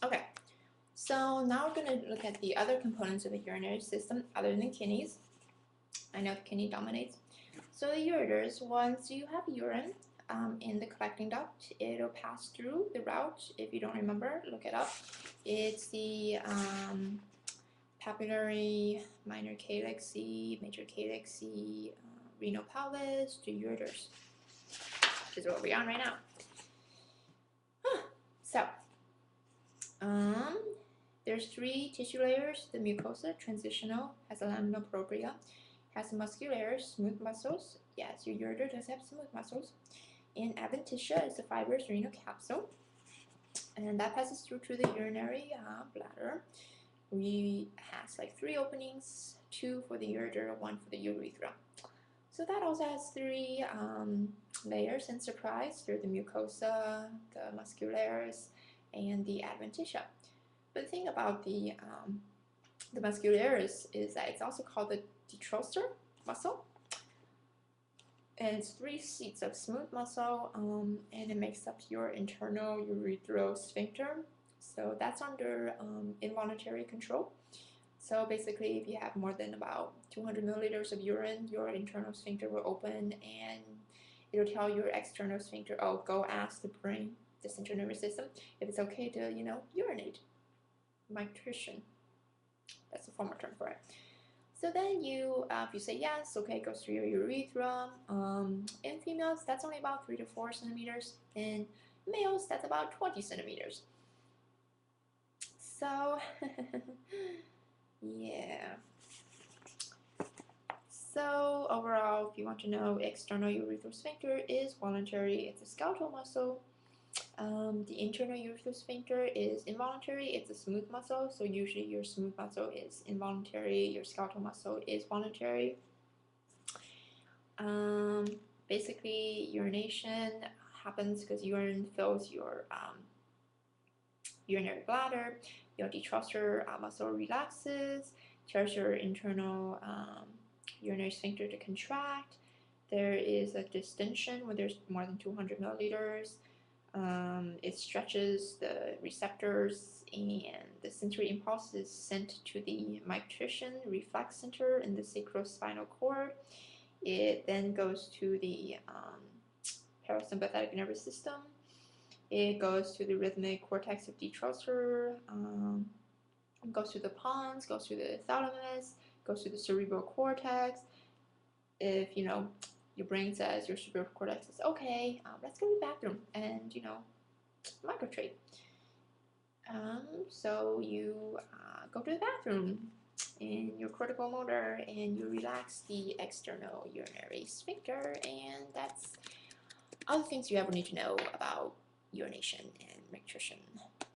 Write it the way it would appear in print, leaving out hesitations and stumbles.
Okay, so now we're going to look at the other components of the urinary system other than kidneys. I know the kidney dominates. So the ureters, once you have urine in the collecting duct, it'll pass through the route. If you don't remember, look it up. It's the papillary, minor calyxy, major calyxy, renal pelvis to ureters, which is what we're on right now. So, there's 3 tissue layers. The mucosa, transitional, has a lamina propria, has muscularis, smooth muscles. Yes, your ureter does have smooth muscles. And adventitia is the fibrous renal capsule, and that passes through to the urinary bladder. We has like 3 openings, 2 for the ureter, 1 for the urethra. So that also has 3 layers, and surprise, they're the mucosa, the muscularis, and the adventitia. But the thing about the muscularis is that it's also called the detrusor muscle, and it's 3 sheets of smooth muscle, and it makes up your internal urethral sphincter. So that's under involuntary control. So basically, if you have more than about 200 milliliters of urine, your internal sphincter will open, and it'll tell your external sphincter, oh, go ask the brain, the central nervous system, if it's okay to, urinate. Micturition. That's the formal term for it. So then if you say yes, okay, goes through your urethra. In females, that's only about 3 to 4 centimeters. In males, that's about 20 centimeters. So, yeah. So overall, if you want to know, external urethral sphincter is voluntary. It's a skeletal muscle. The internal urethral sphincter is involuntary. It's a smooth muscle. So usually your smooth muscle is involuntary. Your skeletal muscle is voluntary. Basically, urination happens because urine fills your urinary bladder. Your detrusor muscle relaxes, tells your internal urinary sphincter to contract. There is a distension when there's more than 200 milliliters. It stretches the receptors, and the sensory impulse is sent to the micturition reflex center in the sacrospinal cord. It then goes to the parasympathetic nervous system. It goes to the rhythmic cortex of detrusor, goes to the pons, goes to the thalamus, goes to the cerebral cortex. If your brain says, your cerebral cortex says, okay, let's go to the bathroom and microtrade. So you go to the bathroom in your cortical motor, and you relax the external urinary sphincter, and that's all the things you ever need to know about urination and micturition.